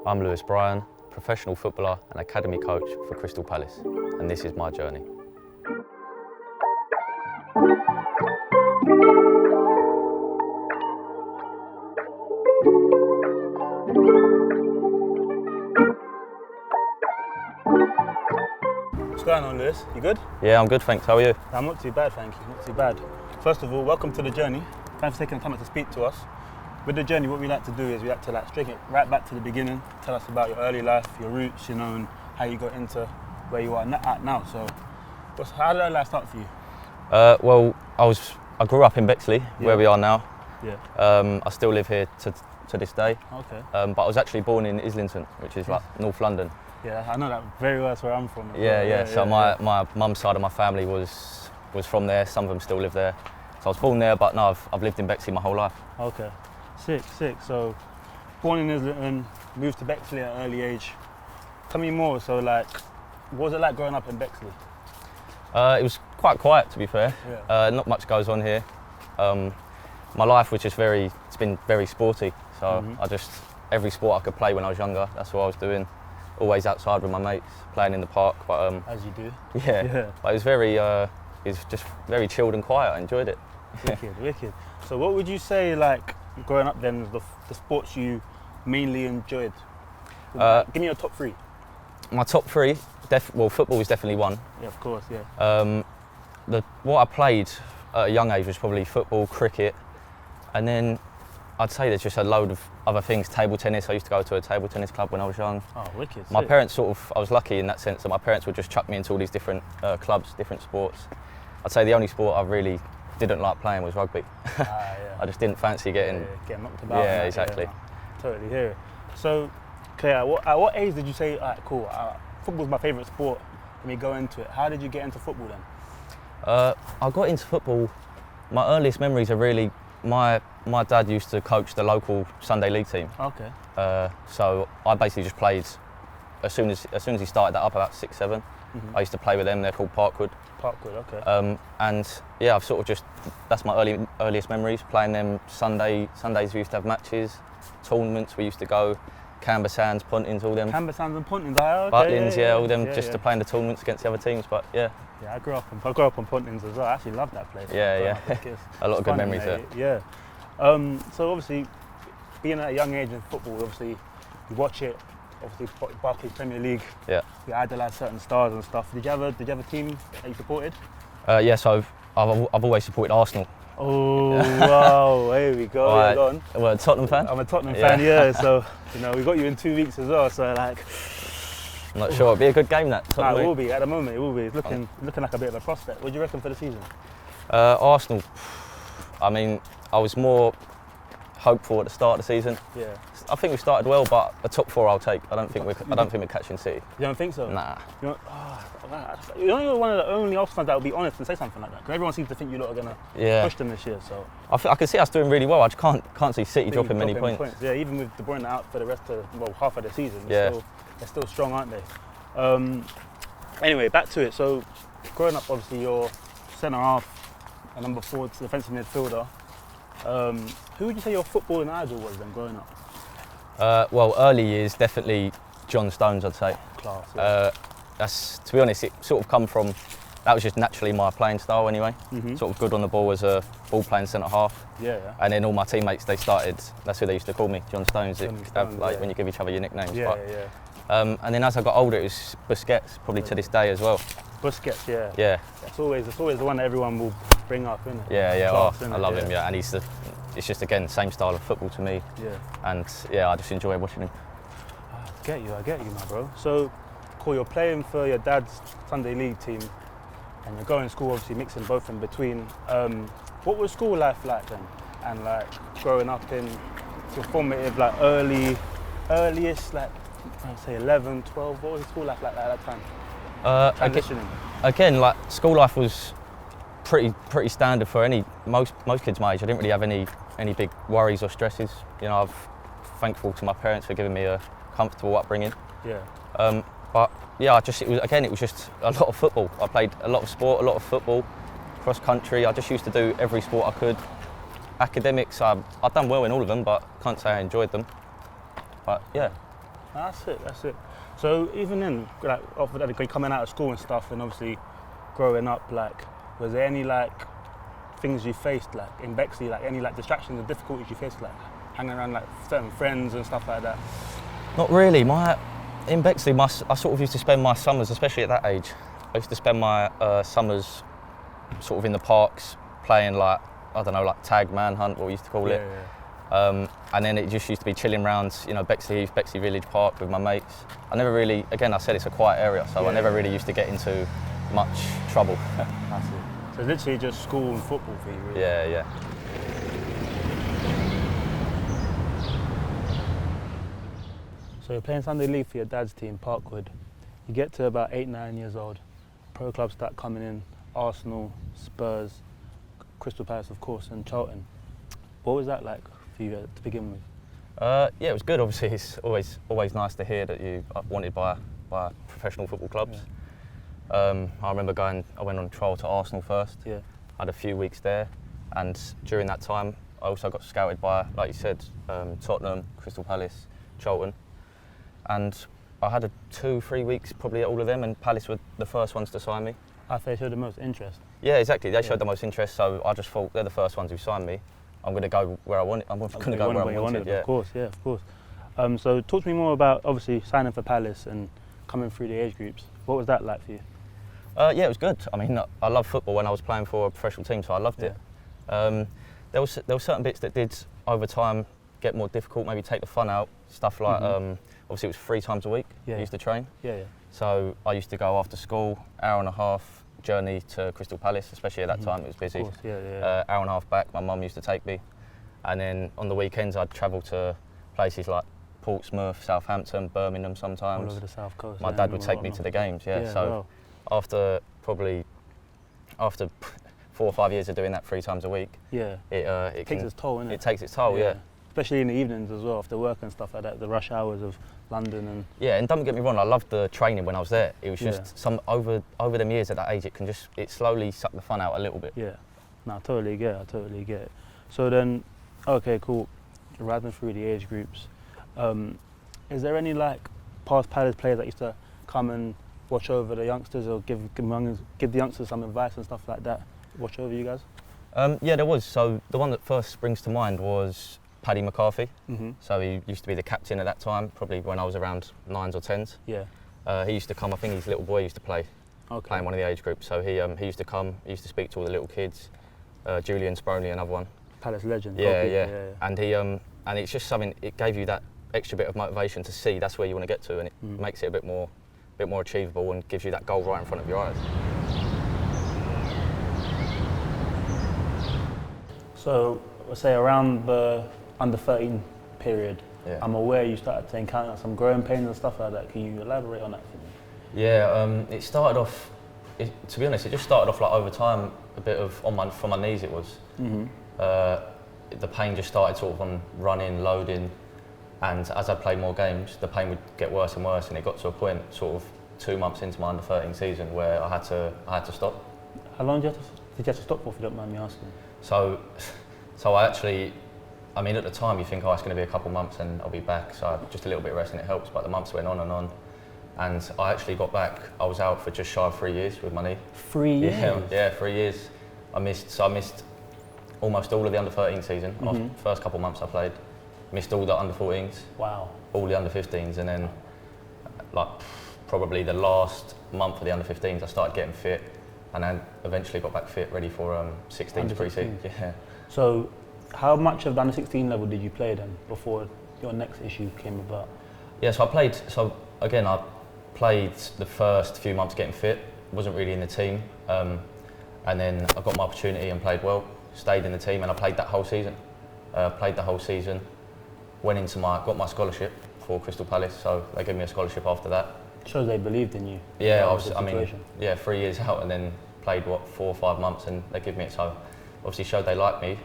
I'm Lewis Byron, professional footballer and academy coach for Crystal Palace, and this is my journey. What's going on, Lewis? You good? Yeah, I'm good, thanks. How are you? I'm not too bad, thank you. Not too bad. First of all, welcome to the journey. Thanks for taking the time out to speak to us. With the journey, what we like to do is we like to string it right back to the beginning. Tell us about your early life, your roots, and how you got into where you are at now. So, how did early life start for you? Well, I grew up in Bexley, where we are now. Yeah. I still live here to this day. Okay. But I was actually born in Islington, which is like North London. Yeah, I know that very well. That's where I'm from. So my mum's side of my family was from there. Some of them still live there. So I was born there, but no, I've lived in Bexley my whole life. Okay. Sick. So, born in Islington, moved to Bexley at an early age. Tell me more. So, what was it like growing up in Bexley? It was quite quiet, to be fair. Yeah. Not much goes on here. My life was just it's been very sporty. So every sport I could play when I was younger, that's what I was doing. Always outside with my mates, playing in the park. But as you do. Yeah. But it was just very chilled and quiet. I enjoyed it. Wicked. So what would you say, growing up then, the sports you mainly enjoyed? Give me your top three. My top three, football was definitely one. Yeah, of course, yeah. What I played at a young age was probably football, cricket, and then I'd say there's just a load of other things. Table tennis, I used to go to a table tennis club when I was young. Oh, wicked. My parents I was lucky in that sense that my parents would just chuck me into all these different clubs, different sports. I'd say the only sport I really didn't like playing was rugby. Yeah. I just didn't fancy getting knocked about. Yeah, exactly. Yeah, totally hear it. So, Claire, at what age did you say, cool, football's my favourite sport, let me go into it? How did you get into football then? I got into football, my earliest memories are really, my dad used to coach the local Sunday league team. Okay. So I basically just played, as soon as he started that up, about 6, 7, I used to play with them. They're called Parkwood. Okay. And yeah, I've sort of that's my earliest memories, playing them Sundays we used to have matches, tournaments we used to go, Canberra Sands, Pontins, all them. Canberra Sands and Pontins, okay. Butlins, all them, to play in the tournaments against the other teams, but yeah. Yeah, I grew up on Pontins as well. I actually love that place. Yeah. A lot of good memories there. Yeah. So obviously, being at a young age in football, obviously you watch it. Obviously, Barclays Premier League. Yeah. You idolise certain stars and stuff. Did you have a team that you supported? So I've always supported Arsenal. Oh wow! Here we go. Right. Go on. Well, a Tottenham fan. I'm a Tottenham fan. Yeah. So we got you in 2 weeks as well. So I'm not sure. It'll be a good game that. Nah, it will be. At the moment, it will be. It's looking like a bit of a prospect. What do you reckon for the season? Arsenal. I mean, I was more hopeful at the start of the season. Yeah. I think we started well, but a top 4 I'll take. I don't think we're catching City. You don't think so? Nah. You're one of the only Arsenal fans that will be honest and say something like that. Because everyone seems to think you lot are going to push them this year. So I can see us doing really well. I just can't see City dropping many points. Yeah, even with De Bruyne out for the rest of half of the season, they're still strong, aren't they? Anyway, back to it. So growing up, obviously you're centre half, a number 4 defensive midfielder. Who would you say your footballing idol was then growing up? Well, early years, definitely John Stones, I'd say. Class. Yeah. That's, to be honest, it sort of come from, that was just naturally my playing style anyway. Sort of good on the ball as a ball-playing centre-half. Yeah. And then all my teammates, that's who they used to call me, John Stones. When you give each other your nicknames. Yeah. And then as I got older, it was Busquets, probably to this day as well. Busquets, yeah. Yeah. It's always the one that everyone will bring up, isn't it? Yeah. Class, I love him, yeah. And it's just, again, same style of football to me. Yeah. And yeah, I just enjoy watching him. I get you, my bro. So, cool, you're playing for your dad's Sunday league team and you're going to school, obviously mixing both in between. What was school life like then? And growing up in your formative, earliest, I'd say 11, 12, what was school life like at that time? Transitioning. Again, school life was pretty standard for most kids my age. I didn't really have any big worries or stresses. I'm thankful to my parents for giving me a comfortable upbringing. Yeah. But yeah, it was just a lot of football. I played a lot of sport, a lot of football, cross country. I just used to do every sport I could. Academics, I've done well in all of them, but can't say I enjoyed them. But yeah. That's it, that's it. So even then, like, after that, coming out of school and stuff, and obviously growing up, like, was there any, like, things you faced, like, in Bexley, like, any, like, distractions or difficulties you faced, like, hanging around, like, certain friends and stuff like that? Not really. In Bexley, I sort of used to spend my summers, especially at that age, I used to spend my summers sort of in the parks playing, like, I don't know, like tag, manhunt, what we used to call it. And then it just used to be chilling around, you know, Bexley Heath, Bexley Village Park with my mates. I never really, again, I said it's a quiet area, so I never really used to get into much trouble. That's it. So it's literally just school and football for you, really? Yeah. So you're playing Sunday League for your dad's team, Parkwood. You get to about 8, 9 years old. Pro clubs start coming in, Arsenal, Spurs, Crystal Palace, of course, and Charlton. What was that like for you to begin with? Yeah, it was good. Obviously, it's always nice to hear that you are wanted by professional football clubs. Yeah. I remember I went on trial to Arsenal first. Yeah. Had a few weeks there, and during that time, I also got scouted by, like you said, Tottenham, Crystal Palace, Charlton, and I had 2-3 weeks probably at all of them, and Palace were the first ones to sign me. I think they showed the most interest. Yeah, exactly. They showed the most interest, so I just thought they're the first ones who signed me. I'm going to go where I want. I'm going to go where I wanted. Yeah. Of course. So talk to me more about obviously signing for Palace and coming through the age groups. What was that like for you? Yeah, it was good. I mean, I loved football when I was playing for a professional team, so I loved it. There were certain bits that did over time get more difficult, maybe take the fun out. Stuff like obviously it was 3 times a week. I used to train. So I used to go after school, hour and a half journey to Crystal Palace, especially at that time it was busy. Of course, hour and a half back, my mum used to take me. And then on the weekends I'd travel to places like Portsmouth, Southampton, Birmingham sometimes. All over the south coast. My dad would take me to the games, so after 4 or 5 years of doing that 3 times a week, it takes its toll, innit? It takes its toll, yeah. Especially in the evenings as well, after work and stuff like that, the rush hours of London and... Yeah, and don't get me wrong, I loved the training when I was there. It was just over them years at that age, it slowly sucked the fun out a little bit. Yeah, no, I totally get it. So then, okay, cool, you're riding through the age groups. Is there any like past Palace players that used to come and watch over the youngsters or give the youngsters some advice and stuff like that? Watch over you guys? Yeah, there was. So the one that first springs to mind was Paddy McCarthy. So he used to be the captain at that time, probably when I was around 9s or 10s. Yeah. He used to come, I think his little boy used to play in one of the age groups. So he used to come, he used to speak to all the little kids. Julian Sproney, another one. Palace legend. Yeah. And and it's just something, it gave you that extra bit of motivation to see that's where you want to get to, and it makes it a bit more achievable and gives you that goal right in front of your eyes. So, let's say around the under 13 period, I'm aware you started to encounter some growing pains and stuff like that. Can you elaborate on that for me? Yeah, it started off, to be honest, it just started off like over time, a bit of from my knees it was. The pain just started sort of on running, loading, and as I played more games, the pain would get worse and worse, and it got to a point sort of 2 months into my under 13 season where I had to stop. How long did you have to stop for, if you don't mind me asking? So I mean, at the time you think, it's going to be a couple months and I'll be back, so just a little bit of rest and it helps, but the months went on and on. And I actually got back, I was out for just shy of 3 years with my knee. 3 years? Yeah, 3 years. I missed almost all of the under 13 season. After the first couple of months I played. Missed all the under 14s. Wow. All the under 15s, and then like probably the last month of the under 15s I started getting fit, and then eventually got back fit, ready for 16s pre-season. Yeah. So how much of the under 16 level did you play then before your next issue came about? Yeah, so I played the first few months getting fit, wasn't really in the team, and then I got my opportunity and played well, stayed in the team, and I played that whole season. Got my scholarship for Crystal Palace, so they gave me a scholarship after that. Shows they believed in you. Yeah, 3 years out and then played 4 or 5 months and they give me it, so obviously showed they liked me,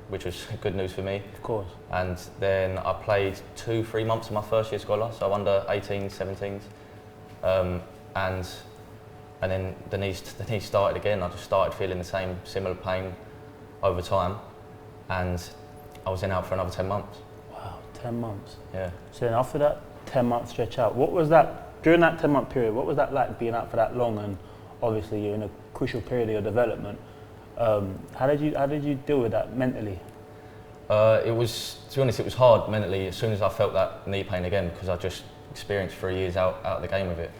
which was good news for me. Of course. And then I played 2-3 months of my first year scholar, so under 18s, 17s, and then the knee started again. I just started feeling the same similar pain over time, and I was then out for another 10 months. Wow, 10 months. Yeah. So then after that 10-month stretch out. What was that, during that 10-month period, what was that like being out for that long? And obviously you're in a crucial period of your development. How did you deal with that mentally? It was, to be honest, it was hard mentally as soon as I felt that knee pain again, because I just experienced 3 years out of the game with it.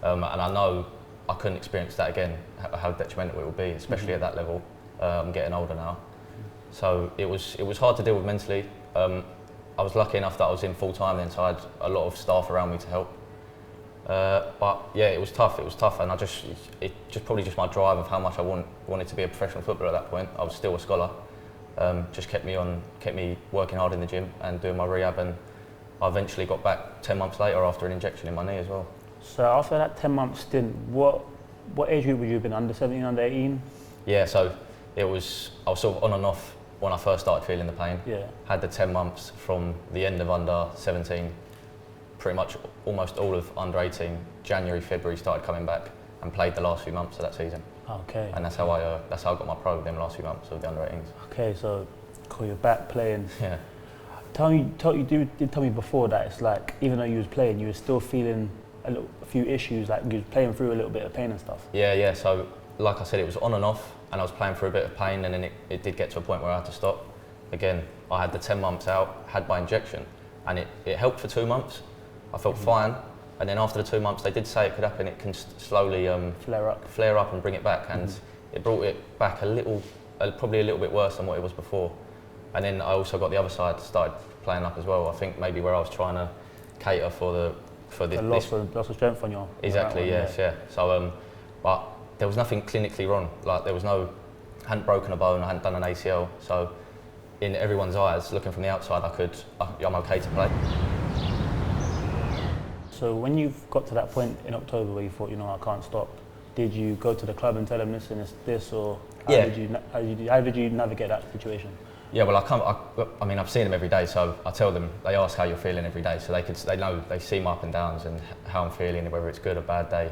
And I know I couldn't experience that again, how detrimental it will be, especially at that level. I'm getting older now. So it was hard to deal with mentally. I was lucky enough that I was in full time then, so I had a lot of staff around me to help. But yeah, it was tough, and it just probably just my drive of how much I wanted to be a professional footballer at that point. I was still a scholar. Just kept me working hard in the gym and doing my rehab, and I eventually got back 10 months later after an injection in my knee as well. So after that 10-month stint, what age group would you have been, under 17, under 18? Yeah, so I was sort of on and off when I first started feeling the pain. Yeah. Had the 10 months from the end of under 17, pretty much almost all of under 18, January, February started coming back and played the last few months of that season. Okay. And that's how I got my pro in the last few months of the under 18s. Okay, so cool, you're back playing. Yeah. You did tell me before that it's like, even though you was playing, you were still feeling a few issues, like you was playing through a little bit of pain and stuff. Yeah. So like I said, it was on and off, and I was playing through a bit of pain, and then it did get to a point where I had to stop. Again, I had the 10 months out, had my injection, and it helped for 2 months. I felt fine, and then after the 2 months, they did say it could happen. It can slowly flare up and bring it back, and it brought it back probably a little bit worse than what it was before. And then I also got the other side, started playing up as well. I think maybe where I was trying to cater for the loss of strength on your. Exactly, yes, yeah. So, but there was nothing clinically wrong. Like I hadn't broken a bone, I hadn't done an ACL. So, in everyone's eyes, looking from the outside, I'm okay to play. So when you got to that point in October where you thought, I can't stop, did you go to the club and tell them, listen, it's this, or how did you navigate that situation? Yeah, well, I've seen them every day, so I tell them, they ask how you're feeling every day, so they know, they see my up and downs and how I'm feeling, whether it's good or bad day.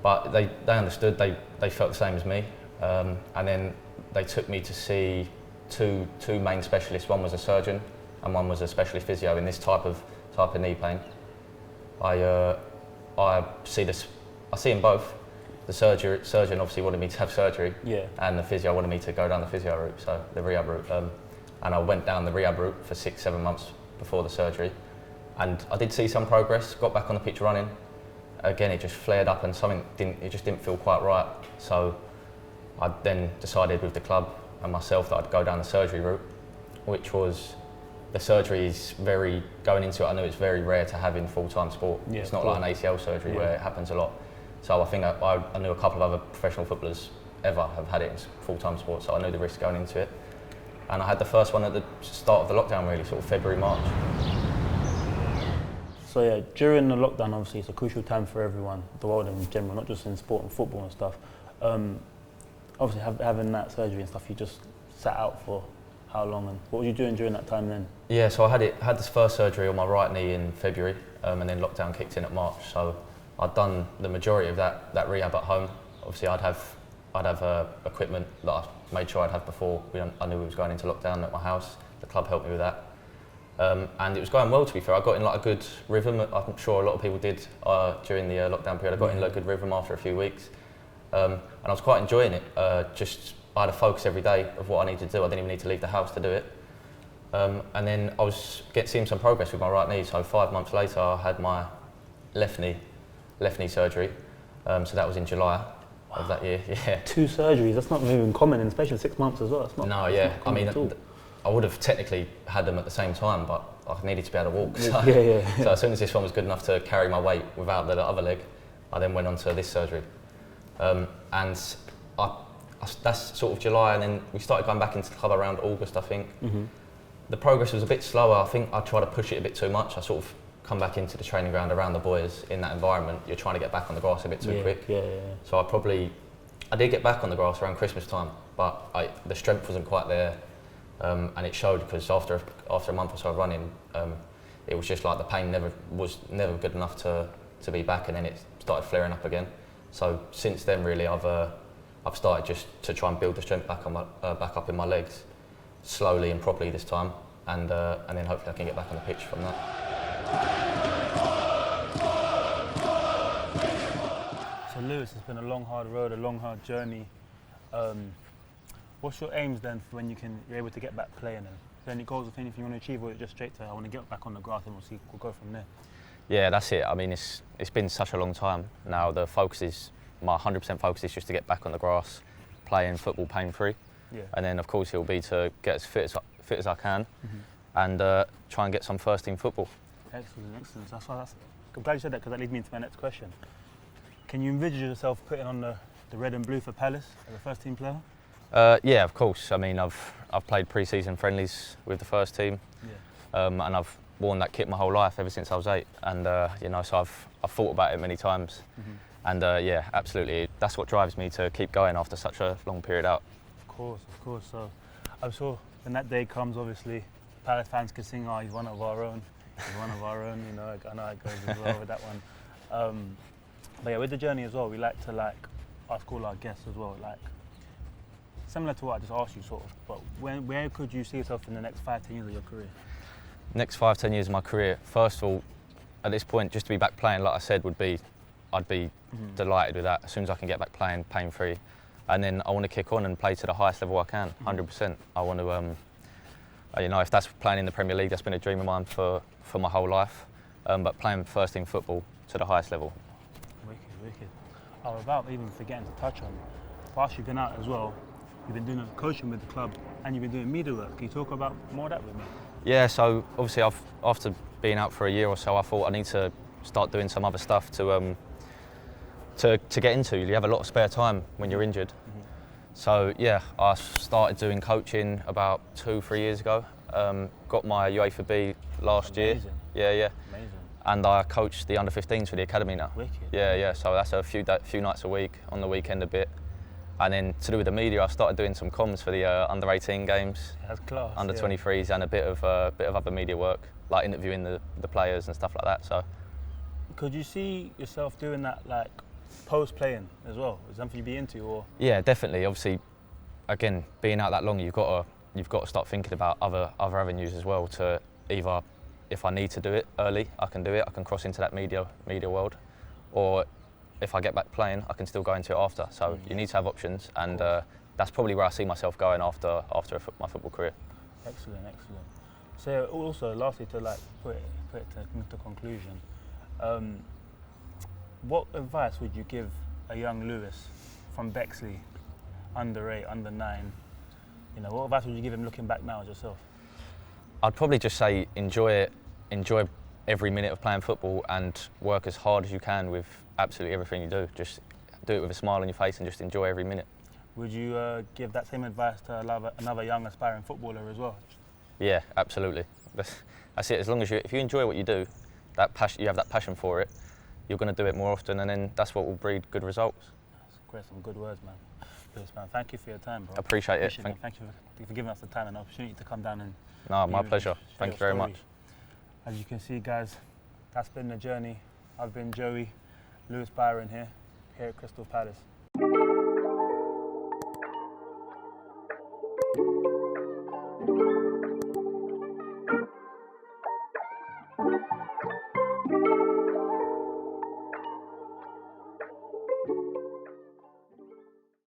But they understood, they felt the same as me, and then they took me to see two main specialists. One was a surgeon and one was a specialist physio in this type of knee pain. I see them both. The surgeon obviously wanted me to have surgery, and the physio wanted me to go down the physio route, so the rehab route. And I went down the rehab route for 6-7 months before the surgery, and I did see some progress. Got back on the pitch running. Again, it just flared up, and it just didn't feel quite right. So I then decided with the club and myself that I'd go down the surgery route, which was, the surgery is going into it, I knew it's very rare to have in full-time sport. Yeah, it's not like an ACL surgery where it happens a lot. So I think I knew a couple of other professional footballers ever have had it in full-time sport, so I knew the risk going into it. And I had the first one at the start of the lockdown, really, sort of February, March. So yeah, during the lockdown, obviously it's a crucial time for everyone, the world in general, not just in sport and football and stuff. Obviously having that surgery and stuff, you just sat out for how long, and what were you doing during that time then? Yeah, so I had this first surgery on my right knee in February, and then lockdown kicked in at March. So I'd done the majority of that rehab at home. Obviously I'd have equipment that I made sure I'd have before I knew we was going into lockdown at my house. The club helped me with that. And it was going well, to be fair. I got in like a good rhythm. I'm sure a lot of people did during the lockdown period. I got in a good rhythm after a few weeks. And I was quite enjoying it. I had a focus every day of what I needed to do. I didn't even need to leave the house to do it. And then I was seeing some progress with my right knee. So 5 months later, I had my left knee surgery. So that was in July of that year. Yeah. 2 surgeries. That's not even common, especially in 6 months as well. That's not, no, yeah. I mean, I would have technically had them at the same time, but I needed to be able to walk. So, so as soon as this one was good enough to carry my weight without the other leg, I then went on to this surgery. And that's sort of July, and then we started going back into the club around August, I think. Mm-hmm. The progress was a bit slower. I think I tried to push it a bit too much. I sort of come back into the training ground around the boys in that environment. You're trying to get back on the grass a bit too quick. So I did get back on the grass around Christmas time, but the strength wasn't quite there. And it showed, because after a month or so of running, it was just like the pain was never good enough to be back, and then it started flaring up again. So since then, really, I've started just to try and build the strength back up in my legs, slowly and properly this time. and then hopefully I can get back on the pitch from that. So Lewis, it's been a long, hard road, a long, hard journey. What's your aims then for when you're able to get back playing? Is there any goals or anything you want to achieve, or is it just straight to I want to get back on the grass and we'll go from there? Yeah, that's it. I mean, it's been such a long time now. My 100% focus is just to get back on the grass, playing football pain-free. Yeah. And then of course it'll be to get as fit as I can, and try and get some first team football. Excellent. I'm glad you said that, because that leads me into my next question. Can you envisage yourself putting on the red and blue for Palace as a first team player? Yeah, of course. I mean, I've played pre-season friendlies with the first team, and I've worn that kit my whole life ever since I was 8, and so I've thought about it many times, and yeah, absolutely, that's what drives me to keep going after such a long period out. Of course. So I'm sure when that day comes, obviously, Palace fans can sing, "Oh, he's one of our own." You know, I know it goes as well with that one. But yeah, with the journey as well, we like to ask all our guests as well, similar to what I just asked you, sort of. But where could you see yourself in the next 5-10 years of your career? Next 5-10 years of my career, first of all, at this point, just to be back playing, like I said, I'd be delighted with that as soon as I can get back playing pain-free. And then I want to kick on and play to the highest level I can, 100%. I want to, if that's playing in the Premier League, that's been a dream of mine for my whole life. But playing first team football to the highest level. Wicked. Oh, without even forgetting to touch on, whilst you've been out as well, you've been doing coaching with the club and you've been doing media work. Can you talk about more of that with me? Yeah, so obviously after being out for a year or so, I thought I need to start doing some other stuff to get into. You have a lot of spare time when you're injured. So yeah, I started doing coaching about 2-3 years ago. Got my Ep5 last year. Yeah. Amazing. And I coached the under-15s for the academy now. Wicked. Yeah. So that's a few nights a week, on the weekend a bit. And then to do with the media, I started doing some comms for the under-18 games, that's class, under-23s, and a bit of other media work, like interviewing the players and stuff like that. So, could you see yourself doing that post-playing as well? Is that something you'd be into, or? Yeah, definitely. Obviously, again, being out that long, you've got to start thinking about other avenues as well. To either, if I need to do it early, I can do it. I can cross into that media world, or if I get back playing, I can still go into it after. So you need to have options, and that's probably where I see myself going after my football career. Excellent. So also, lastly, to put it to conclusion, what advice would you give a young Lewis from Bexley, under 8, under 9? What advice would you give him looking back now as yourself? I'd probably just say enjoy every minute of playing football and work as hard as you can with absolutely everything you do. Just do it with a smile on your face and just enjoy every minute. Would you give that same advice to another young aspiring footballer as well? Yeah, absolutely. That's it. As long as if you enjoy what you do, you have that passion for it, you're going to do it more often, and then that's what will breed good results. That's great, some good words, man. Lewis, man, thank you for your time, bro. Appreciate it. Thank you for giving us the time and opportunity to come down and. No, my pleasure. Thank you very much. As you can see, guys, that's been the journey. I've been Joey, Lewis Byron here at Crystal Palace.